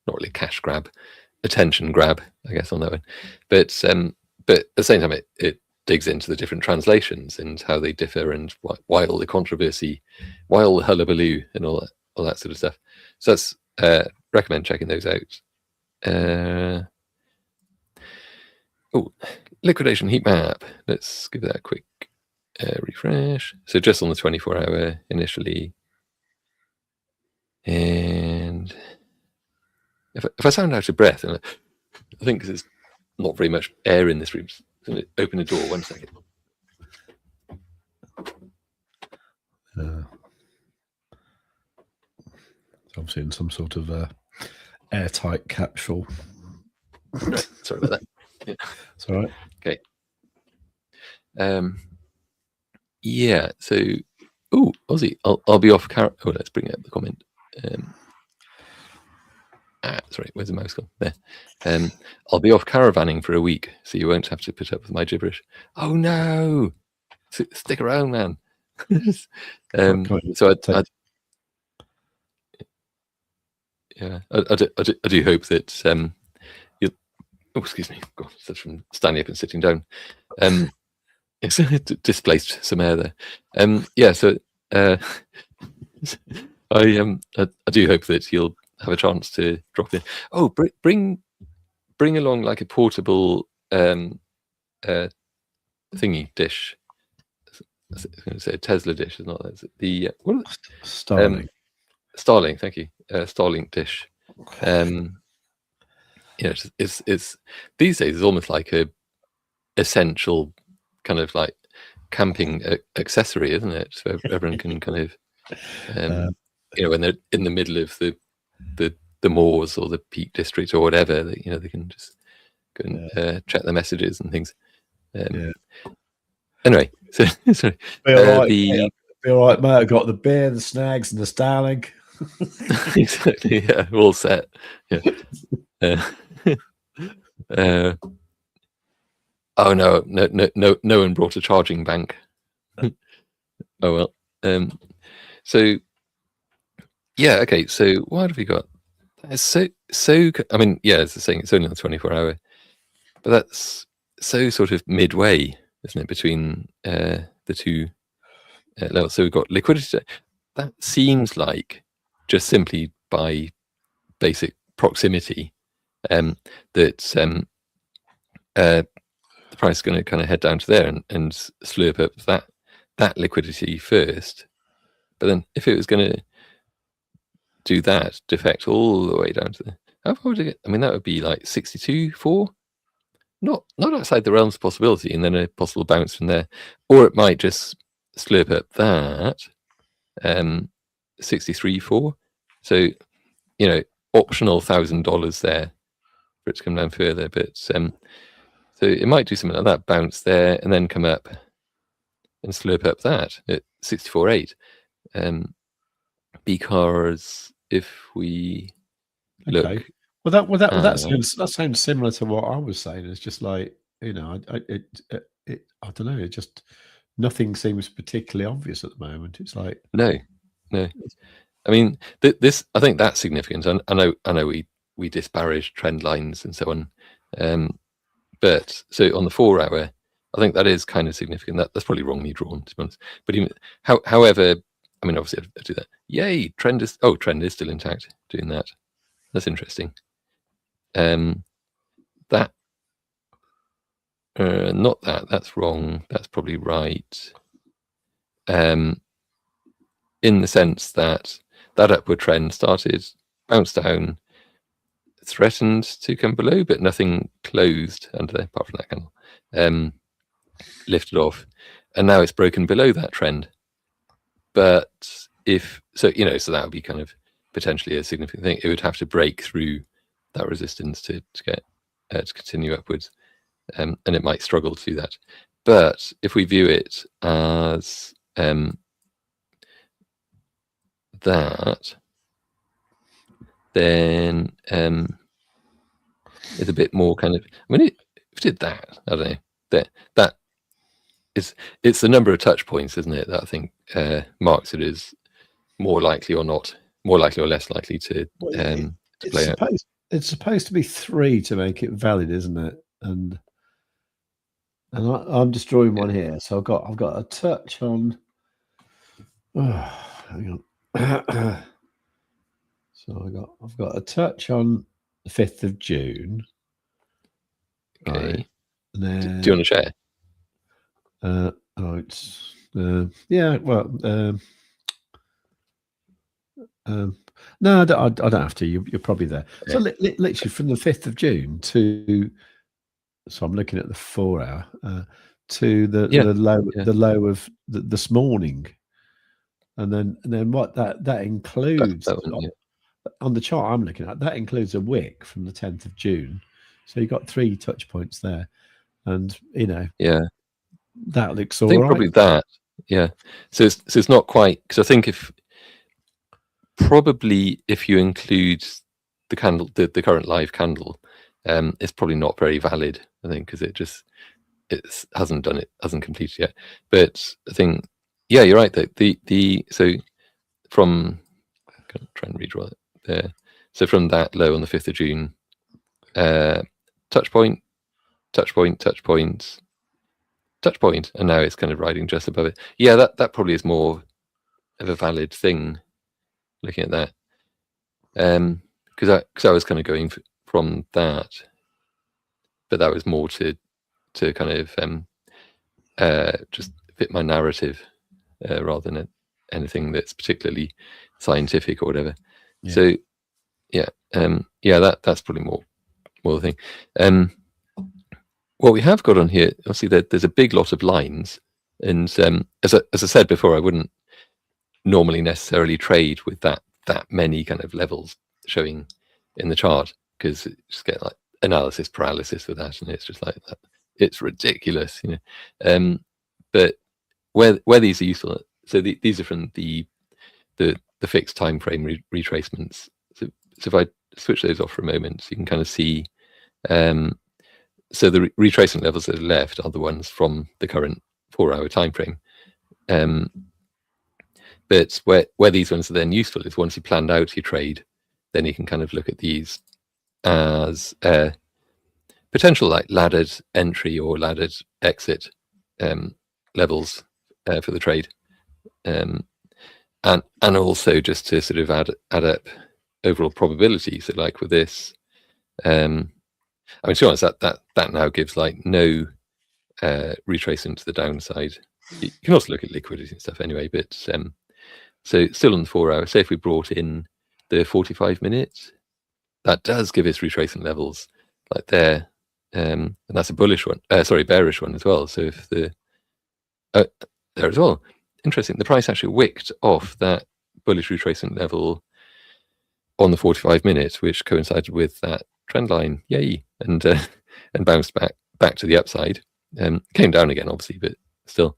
really cash grab, attention grab, I guess, on that one. But at the same time, it digs into the different translations and how they differ, and why all the controversy, why all the hullabaloo, and all that sort of stuff. So that's recommend checking those out. Liquidation heat map. Let's give that a quick refresh. So just on the 24-hour initially. And if I sound out of breath, and I think because there's not very much air in this room, I'm going to open the door 1 second. So I'm seeing some sort of airtight capsule. Right, sorry about that. Yeah. It's all right. Okay. Yeah. So, Aussie, I'll be off. Let's bring up the comment. Sorry, where's the mouse gone? There. I'll be off caravanning for a week, so you won't have to put up with my gibberish. Oh no! Stick around, man. So I do hope that you'll. Oh, excuse me. God, that's from standing up and sitting down. It's displaced some air there. Yeah. So I do hope that you'll have a chance to drop in. Oh, bring along like a portable thingy dish. I was going to say a Tesla dish, is not that? The Starlink. Starlink, thank you. Starlink dish. It's these days it's almost like a essential kind of like camping accessory, isn't it? So everyone can kind of when they're in the middle of the moors or the Peak District or whatever, they can just go and check their messages and things. Anyway, so sorry. Be all right, mate. I got the beer, the snags, and the Starlink. Exactly. Yeah, all set. Yeah. Oh no one brought a charging bank. Oh well. So yeah, okay. So what have we got? So I mean, yeah, it's the saying, it's only on the 24-hour, but that's so sort of midway, isn't it, between the two levels? So we've got liquidity. That seems like just simply by basic proximity that the price is going to kind of head down to there and slurp up that liquidity first. But then if it was going to do that, defect all the way down to how far would it get? I mean, that would be like 62.4. Not outside the realms of possibility, and then a possible bounce from there. Or it might just slurp up that 63.4. So, optional $1,000 there for it to come down further. But so it might do something like that, bounce there, and then come up and slurp up that at 64.8. Because if we look, that sounds similar to what I was saying. It's just like I don't know. It just nothing seems particularly obvious at the moment. It's like no. I mean, this I think that's significant. I know we disparage trend lines and so on, but so on the 4-hour, I think that is kind of significant. That's probably wrongly drawn, to be honest. But even however, I mean, obviously I do that. Yay, trend is still intact. Doing that. That's interesting. That not that. That's wrong. That's probably right. In the sense that upward trend started, bounced down, threatened to come below, but nothing closed under there apart from that candle. Lifted off, and now it's broken below that trend. But if so, so that would be kind of potentially a significant thing. It would have to break through that resistance to get to continue upwards, and it might struggle to do that. But if we view it as that, then it's a bit more kind of. I mean, if it did that, I don't know. That it's the number of touch points, isn't it? That I think marks it as more likely or less likely to play out. It's supposed to be 3 to make it valid, isn't it? And I'm just drawing one here. So I've got a touch on. Hang on. So I've got a touch on the 5th of June. Okay. Right. And then, do you want to share? It's yeah. Well, no, I don't have to. You're probably there. Yeah. So literally from the 5th of June to, so I'm looking at the 4 hour to the low of this morning, and then what that includes on the chart I'm looking at, that includes a wick from the 10th of June. So you've got 3 touch points there, and that looks all right. I think probably that. Yeah. So it's not quite, because I think if you include the candle, the current live candle, it's probably not very valid, I think, because it hasn't completed yet. But I think, yeah, you're right. That so from, I'm going to try and redraw it there. So from that low on the 5th of June, touch point, and now it's kind of riding just above it. Yeah, that probably is more of a valid thing. Looking at that, because I was kind of going from that, but that was more to kind of just fit my narrative rather than anything that's particularly scientific or whatever. Yeah. So that's probably more the thing. What we have got on here, obviously, there's a big lot of lines, and as I said before, I wouldn't normally necessarily trade with that many kind of levels showing in the chart, because you just get like analysis paralysis with that, and it's just like that. It's ridiculous, but where these are useful, so these are from the fixed time frame retracements. So if I switch those off for a moment, so you can kind of see. So the retracement levels that are left are the ones from the current 4 hour time frame. But where these ones are then useful is once you planned out your trade, then you can kind of look at these as potential like laddered entry or laddered exit levels for the trade, and also just to sort of add up overall probability. So like with this, I mean, to be honest, that now gives like no retracement to the downside. You can also look at liquidity and stuff anyway, but so still on the 4 hour. Say if we brought in the 45 minutes, that does give us retracement levels like there, and that's a bullish one. Bearish one as well. So if there as well, interesting. The price actually wicked off that bullish retracement level on the 45 minutes, which coincided with that trend line. Yay! And bounced back to the upside. Came down again, obviously, but still,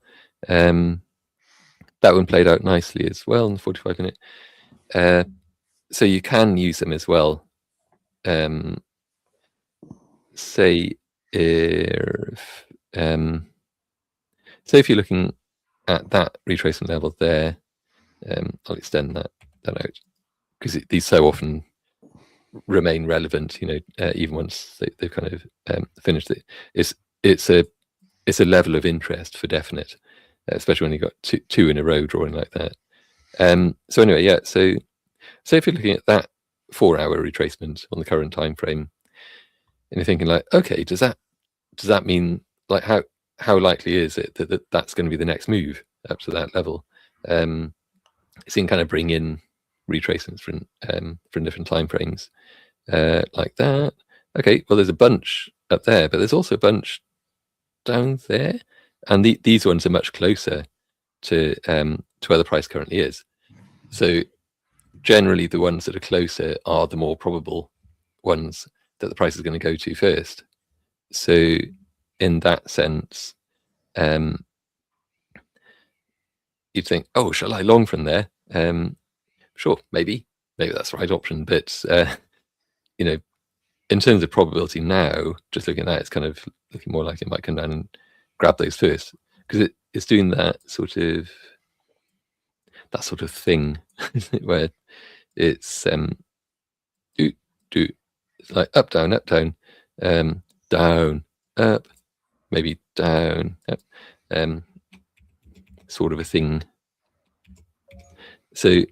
that one played out nicely as well in the 45 minute. So you can use them as well. Say if you're looking at that retracement level there, I'll extend that out, because these so often remain relevant, even once they've kind of finished it. It's a it's a level of interest for definite, especially when you got two in a row drawing like that. So anyway, yeah. So if you're looking at that 4-hour retracement on the current time frame, and you're thinking like, okay, does that mean like how likely is it that that's going to be the next move up to that level? So you can kind of bring in retracements from different time frames like that. Okay, well, there's a bunch up there, but there's also a bunch down there, and these ones are much closer to where the price currently is. So generally, the ones that are closer are the more probable ones that the price is going to go to first. So in that sense, you'd think, oh, shall I long from there? Sure, maybe that's the right option, but you know, in terms of probability now, just looking at that, it's kind of looking more like it might come down and grab those first, because it's doing that sort of thing where it's it's like up, down, down, up, maybe down, up, sort of a thing. So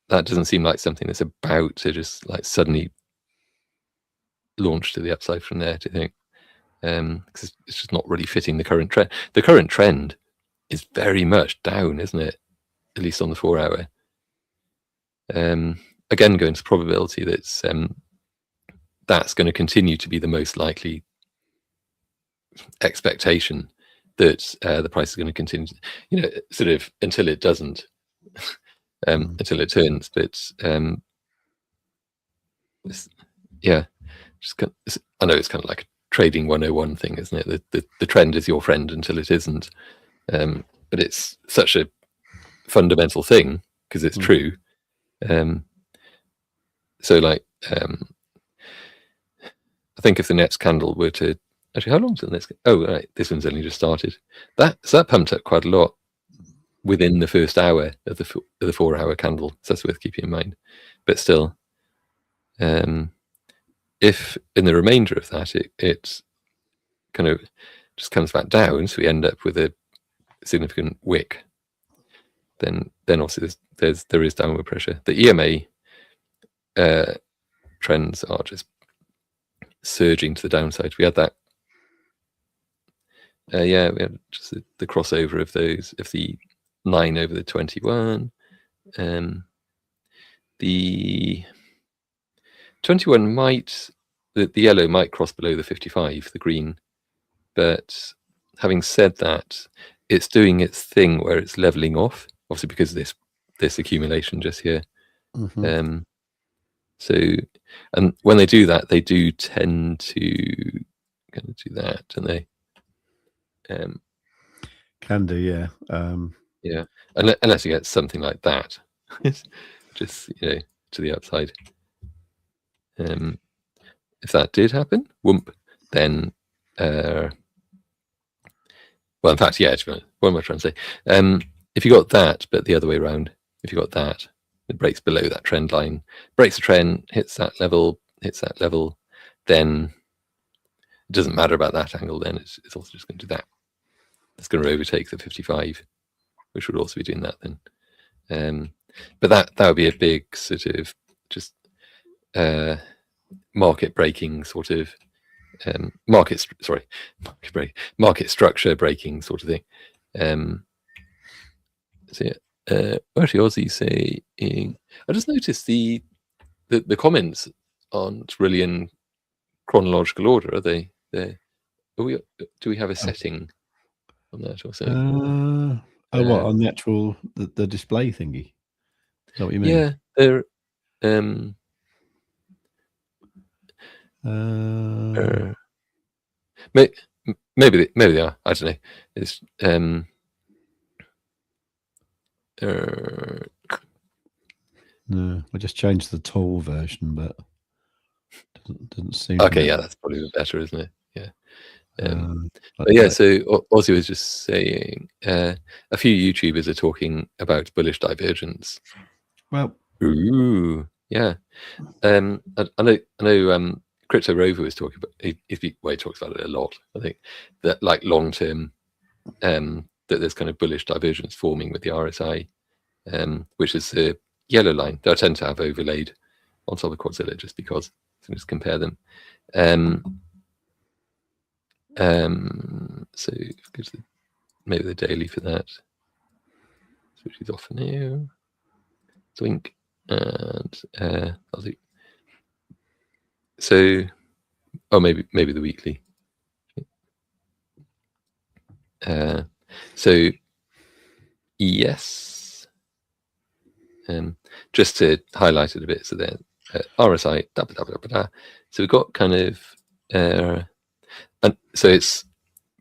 that doesn't seem like something that's about to just like suddenly launch to the upside from there, do you think? Because it's just not really fitting the current trend. The current trend is very much down, isn't it? At least on the 4-hour. Again, going to probability, that's going to continue to be the most likely expectation that the price is going to continue, sort of until it doesn't, until it turns. But yeah, I know it's kind of like a trading 101 thing, isn't it? The trend is your friend until it isn't. But it's such a fundamental thing because it's true. So like, I think if the next candle were to actually, how long's the next? Oh, right, this one's only just started. So that pumped up quite a lot within the first hour of the 4-hour candle. So that's worth keeping in mind. But still, if in the remainder of that it kind of just comes back down, so we end up with a significant wick, then obviously there is downward pressure. The EMA trends are just surging to the downside. We had that. We had just the crossover of those, of the 9 over the 21. The 21 might, the yellow might cross below the 55, the green. But having said that, it's doing its thing where it's leveling off, obviously because of this accumulation just here. So, and when they do that, they do tend to kind of do that, don't they? Can do, yeah. Yeah, unless you get something like that, just to the upside. If that did happen, whoomp, then well, in fact, yeah. What am I trying to say? If you got that, but the other way around, if you got that, it breaks below that trend line, breaks the trend, hits that level, then it doesn't matter about that angle. Then it's also just going to do that. It's going to overtake the 55, which would also be doing that then. But that would be a big sort of just market breaking sort of market structure breaking sort of thing. So yeah, actually Aussie saying, I just noticed the comments aren't really in chronological order, are they? Do we have a setting on that or something? What, on the actual the display thingy? Is that what you mean? Yeah, they're maybe they are. I don't know. It's no, I just changed the tall version, but doesn't seem. Okay, yeah, that's probably better, isn't it? Yeah. But yeah, so Ozzy was just saying a few YouTubers are talking about bullish divergence. Well, ooh, yeah. I know Crypto Rover was talking about, he talks about it a lot, I think, that like long term, that there's kind of bullish divergence forming with the RSI, which is the yellow line that I tend to have overlaid on top of Quadzilla just because, so just compare them. So go to maybe the daily for that. Switch these off for now. Twink, and I'll do. So, oh, maybe the weekly. So yes, just to highlight it a bit. So then RSI, so we've got kind of, and so it's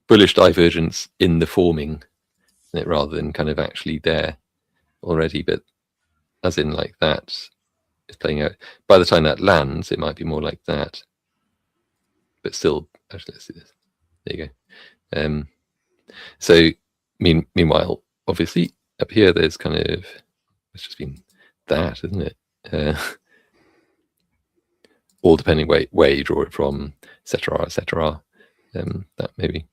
bullish divergence in the forming, rather than kind of actually there already, but as in like that is playing out. By the time that lands, it might be more like that, but still, actually, let's see this. There you go. So meanwhile, obviously up here, there's kind of, it's just been that, isn't it? All depending where you draw it from, etc., etc. That maybe.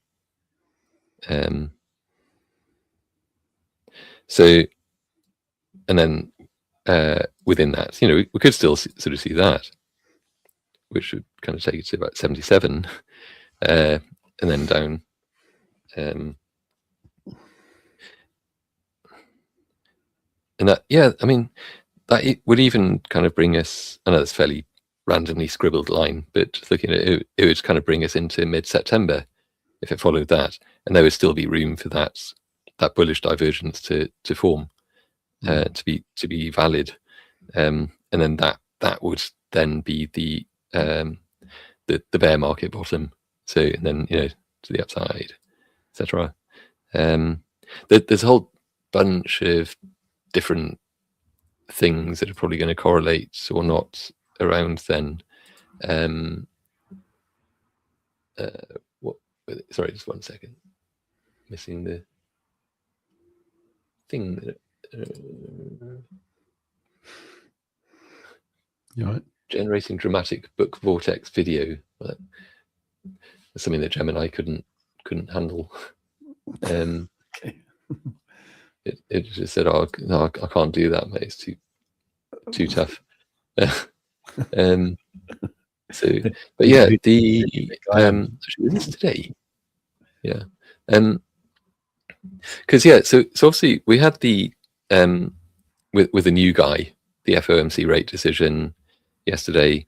So, and then within that, we could still sort of see that, which would kind of take it to about 77, and then down. And that, yeah, I mean, that it would even kind of bring us, I know that's fairly randomly scribbled line, but just looking at it, it would kind of bring us into mid-September if it followed that, and there would still be room for that bullish divergence to form, to be valid, and then that would then be the bear market bottom. So, and then to the upside, etc. There's a whole bunch of different things that are probably going to correlate or not around then. Sorry, just 1 second. Missing the thing that. You right? Generating dramatic book vortex video. That's something that Gemini couldn't handle. Okay. It just said, "Oh no, I can't do that, mate. It's too tough." So, but yeah, actually, this today, yeah, because so obviously we had the with the new guy, the FOMC rate decision yesterday,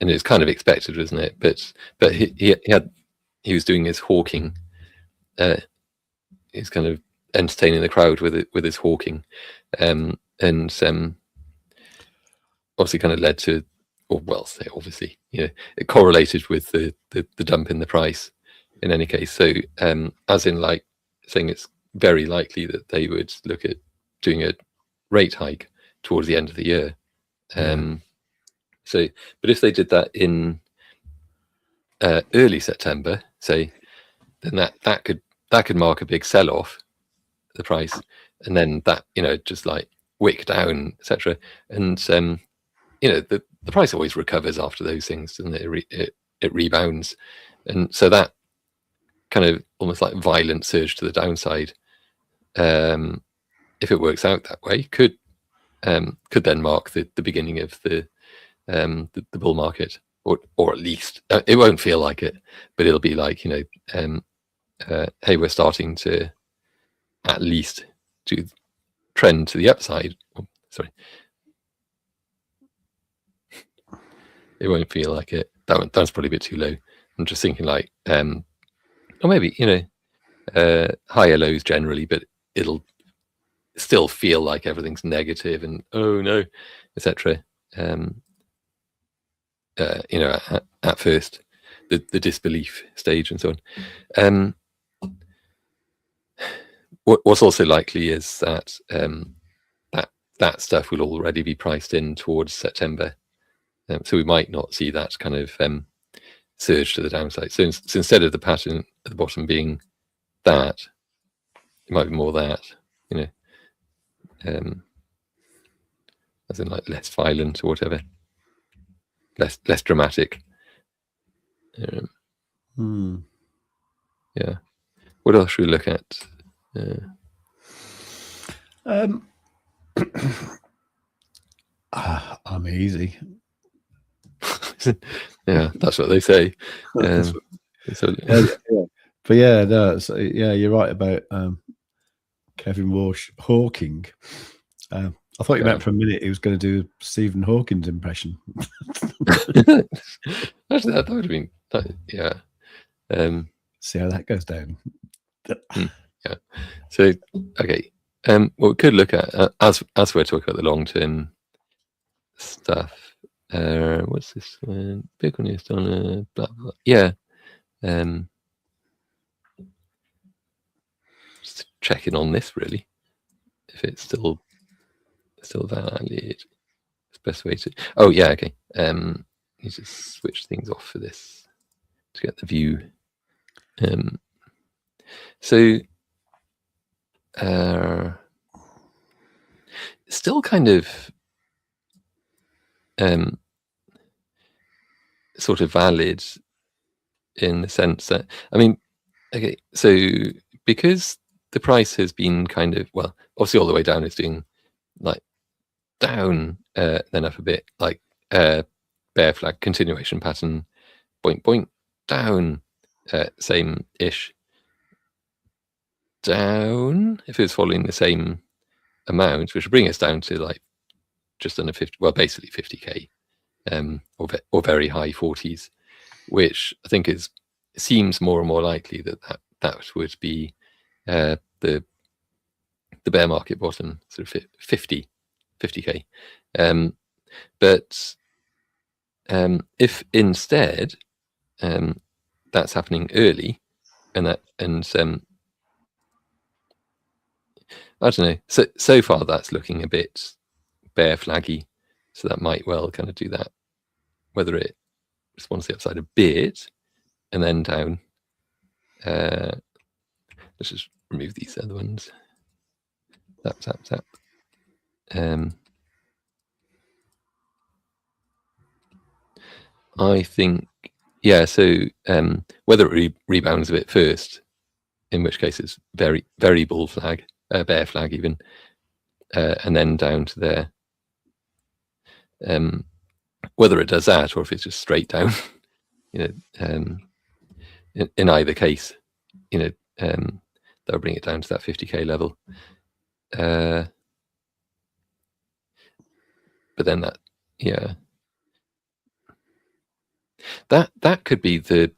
and it was kind of expected, wasn't it? But he was doing his hawking. He's kind of entertaining the crowd with his hawking, and obviously kind of led to, or well, say obviously, it correlated with the dump in the price in any case. So as in like saying it's very likely that they would look at doing a rate hike towards the end of the year. So, but if they did that in early September, say, then that could mark a big sell-off, the price, and then that just like wick down, etc. And the price always recovers after those things, doesn't it? It rebounds, and so that kind of almost like violent surge to the downside, if it works out that way, could then mark the beginning of the bull market, or at least it won't feel like it, but it'll be like hey, we're starting to at least to trend to the upside. Oh, sorry, it won't feel like it. That's probably a bit too low. I'm just thinking like, or maybe higher lows generally, but it'll still feel like everything's negative and oh no, etc. At first, the disbelief stage and so on. What's also likely is that that stuff will already be priced in towards September, so we might not see that kind of surge to the downside. So instead of the pattern at the bottom being that, it might be more that, as in like less violent or whatever, less dramatic. Yeah. What else should we look at? I'm easy. Yeah, that's what they say. So, but yeah, no, yeah, you're right about Kevin Hawking. I thought you meant for a minute he was going to do Stephen Hawking's impression. Actually, that would have been, yeah. See how that goes down. Yeah. So, okay. What we could look at, as we're talking about the long-term stuff, what's this one? Bitcoin is on blah, blah. Yeah. Just checking on this, really, if it's still valid. It's best way to. Oh yeah, okay. You just switch things off for this to get the view. So still kind of sort of valid in the sense that, I mean, okay, so because the price has been kind of, well, obviously all the way down is doing like down, then up a bit, like bear flag continuation pattern, point, down, same-ish, down, if it's following the same amount, which would bring us down to like just under 50, well, basically 50k, or very high 40s, which I think seems more and more likely that would be the bear market bottom, sort of 50k. But if instead that's happening early, and I don't know. So far, that's looking a bit bear flaggy, so that might well kind of do that. Whether it responds to the upside a bit and then down. Let's just remove these other ones. Tap. I think, yeah. So whether it rebounds a bit first, in which case it's very bull flag, bear flag even, and then down to there. Whether it does that or if it's just straight down, in either case, that'll bring it down to that 50k level. But then that, yeah, that could be the.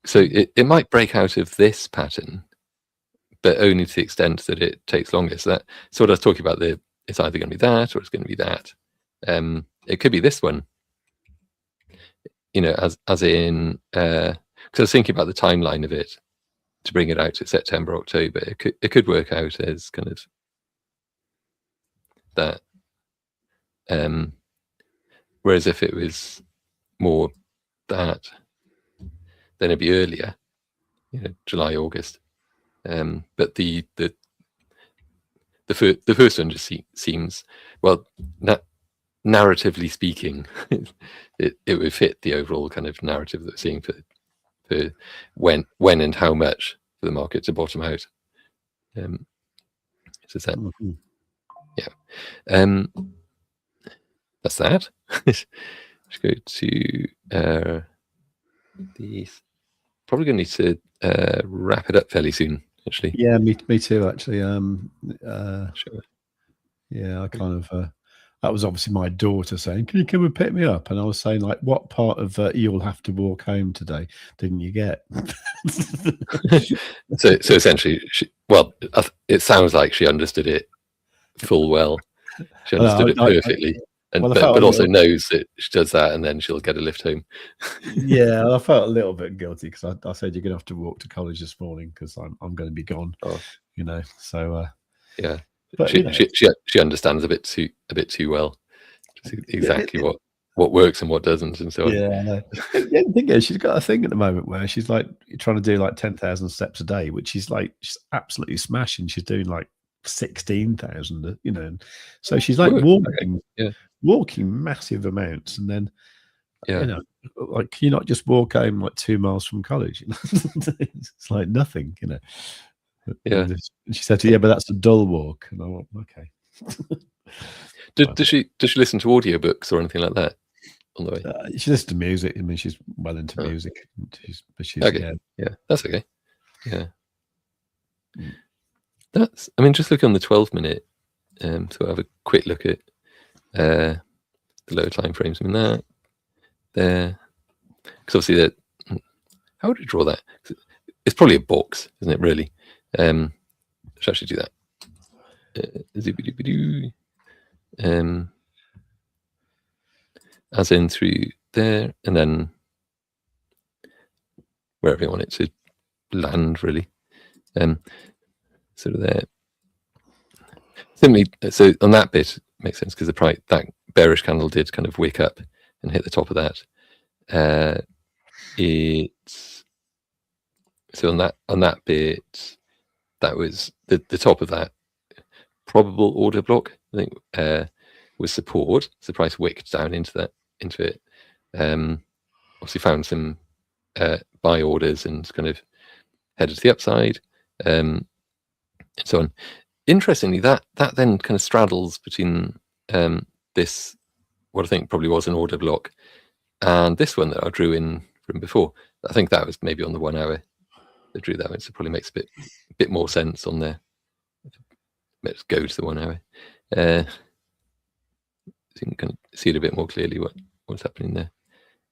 So it might break out of this pattern, but only to the extent that it takes longer. So that's what I was talking about. It's either going to be that or it's going to be that. It could be this one. As in, because I was thinking about the timeline of it to bring it out to September, October. It could work out as kind of that. Whereas if it was more that, then it'd be earlier, July, August. But the first one just seems, well, narratively speaking, it would fit the overall kind of narrative that we're seeing for when and how much for the market to bottom out. So that, yeah. That's that. Let's go to these. Probably going to need to wrap it up fairly soon, actually. Yeah, me too, actually. Sure. Yeah, I kind of. That was obviously my daughter saying, "Can you come and pick me up?" And I was saying, like, what part of "you'll have to walk home today" didn't you get? so essentially, it sounds like she understood it full well. She understood it perfectly. But also knows that she does that, and then she'll get a lift home. Yeah, I felt a little bit guilty because I said you're going to have to walk to college this morning because I'm going to be gone. Oh. So yeah, but she understands a bit too well, just exactly what works and what doesn't, and so on. Yeah, I know. The thing is, she's got a thing at the moment where she's like trying to do like 10,000 steps a day, which is like she's absolutely smashing. She's doing like 16,000, So she's like walking massive amounts, and then You know, like, can you not just walk home like 2 miles from college? It's like nothing, you know. Yeah. And she said, "Yeah, but that's a dull walk." And I went, "Okay." Does she listen to audiobooks or anything like that on the way? She listens to music. I mean, she's well into music. She's okay. Yeah, that's okay. Yeah. That's, I mean, just look on the 12-minute, so I'll have a quick look at the lower time frames. I mean, that there, because obviously that, how would you draw that? It's probably a box, isn't it, really? Let's actually do that. As in through there, and then wherever you want it to land, really. Sort of there. Simply, so on that bit, it makes sense because the price, that bearish candle did kind of wick up and hit the top of that. It's so on that bit, that was the top of that probable order block, I think, was support. So the price wicked down into it. Obviously found some buy orders and kind of headed to the upside, and so on. Interestingly, that then kind of straddles between this, what I think probably was an order block, and this one that I drew in from before. I think that was maybe on the 1 hour that drew that one, so it probably makes a bit more sense on there. Let's go to the 1 hour. So you can kind of see it a bit more clearly what's happening there.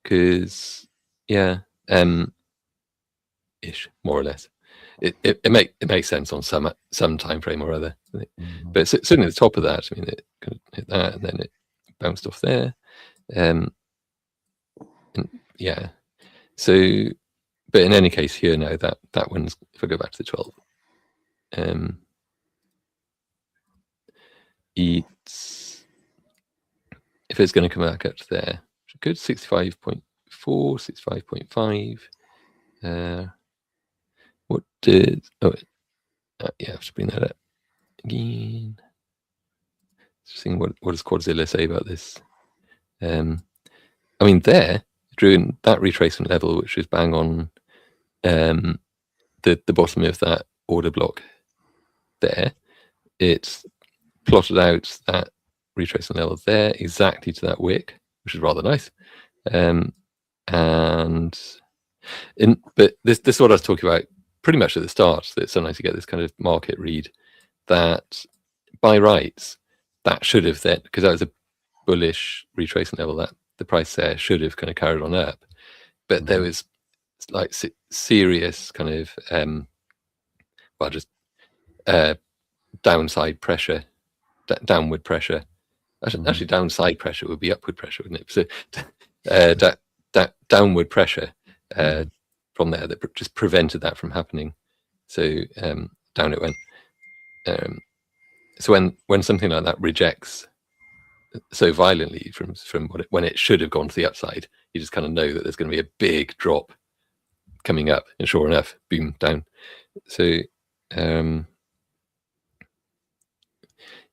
Because ish, more or less. It makes sense on some time frame or other. But certainly the top of that, I mean, it kind of hit that and then it bounced off there. And yeah. So, but in any case here now, that one's, if I go back to the 12, if it's going to come back up to there, good 65.4, 65.5. What did, yeah, I have to bring that up again. Just seeing what does Quadzilla say about this. I mean, there, drew that retracement level, which is bang on the bottom of that order block there. It's plotted out that retracement level there exactly to that wick, which is rather nice. But this is what I was talking about pretty much at the start, that sometimes you get this kind of market read that by rights, that should have then, because that was a bullish retracement level, that the price there should have kind of carried on up. But there was like serious kind of, just downside pressure, downward pressure. Actually, downside pressure would be upward pressure, wouldn't it? So downward pressure from there that just prevented that from happening. So down it went. So when something like that rejects so violently from when it should have gone to the upside, you just kind of know that there's going to be a big drop coming up, and sure enough, boom, down. So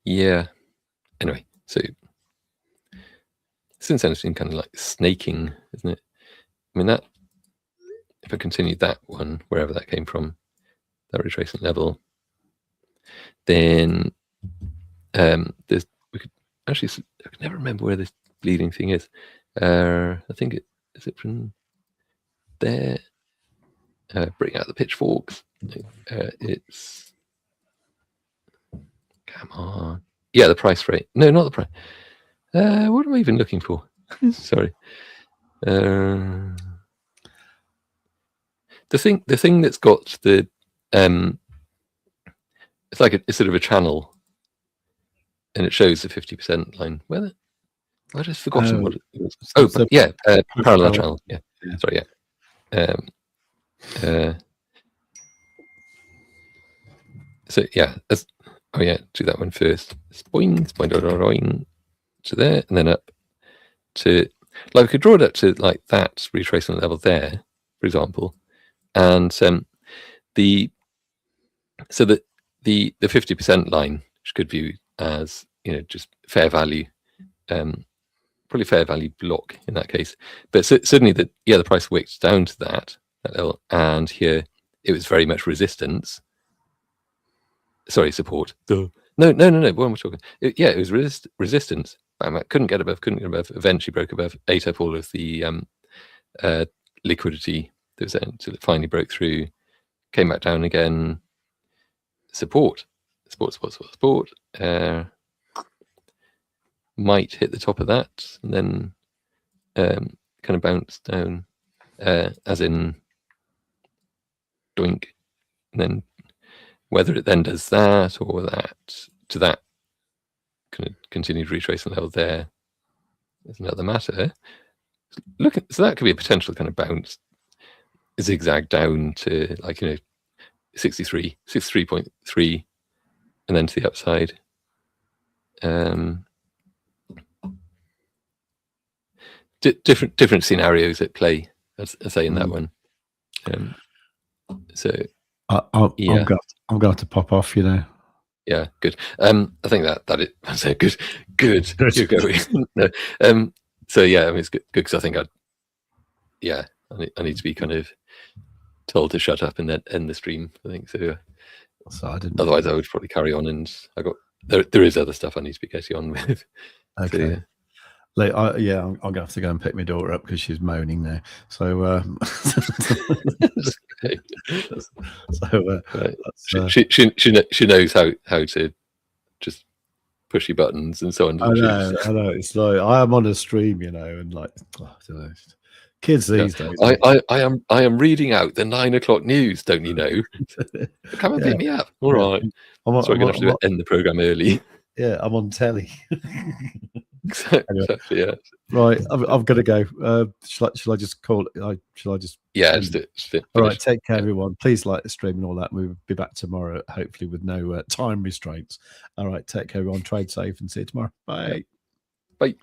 yeah. Anyway, so since then it's been kind of like snaking, isn't it? I mean, that, if I continued that one, wherever that came from, that retracement level, then we could actually, I can never remember where this bleeding thing is. I think is it from there? Bring out the pitchforks. It's, come on. Yeah, the price rate. No, not the price. What am I even looking for? Sorry. The thing that's got the it's like it's sort of a channel, and it shows the 50% line. Where I just forgotten what it was. But yeah, parallel channel. Yeah. Sorry. Yeah. So yeah, do that one first. Boing, to there, and then up to, like, we could draw it up to like that retracement level there, for example, and the 50% line, which could view as, you know, just fair value probably fair value block in that case. But certainly the price wicked down to that level, and here it was very much resistance. Sorry, support. No. What am I talking? It was resistance. Couldn't get above. Eventually broke above, ate up all of the liquidity that was there until it finally broke through, came back down again. Support. Might hit the top of that, and then kind of bounce down, as in doink, and then whether it then does that or that to that kind of continued retracement level there is another matter. So that could be a potential kind of bounce, zigzag down to 63.3, and then to the upside. Different scenarios at play, as I say in that one. So I'm going to have to pop off, Yeah, good. I think that it. I say good. You're going. No. So yeah, I mean, it's good because I think I need to be kind of told to shut up and then end the stream. I think so. Otherwise, I would probably carry on, and there is other stuff I need to be getting on with. Okay. So, I'm gonna have to go and pick my daughter up because she's moaning now. So, she knows how to just pushy buttons and so on. I know. It's like I am on a stream, and I don't know. Kids these days. I am reading out the 9 o'clock news. Don't you know? Come and pick me up. All right. Sorry, we're gonna have to end the program early. Yeah, I'm on telly. Exactly. Yeah. Right, I've got to go. Shall I just call it? Shall I just? Yeah, just all right. Take care, everyone. Please like the stream and all that. We'll be back tomorrow, hopefully with no time restraints. All right, take care, everyone. Trade safe and see you tomorrow. Bye. Bye.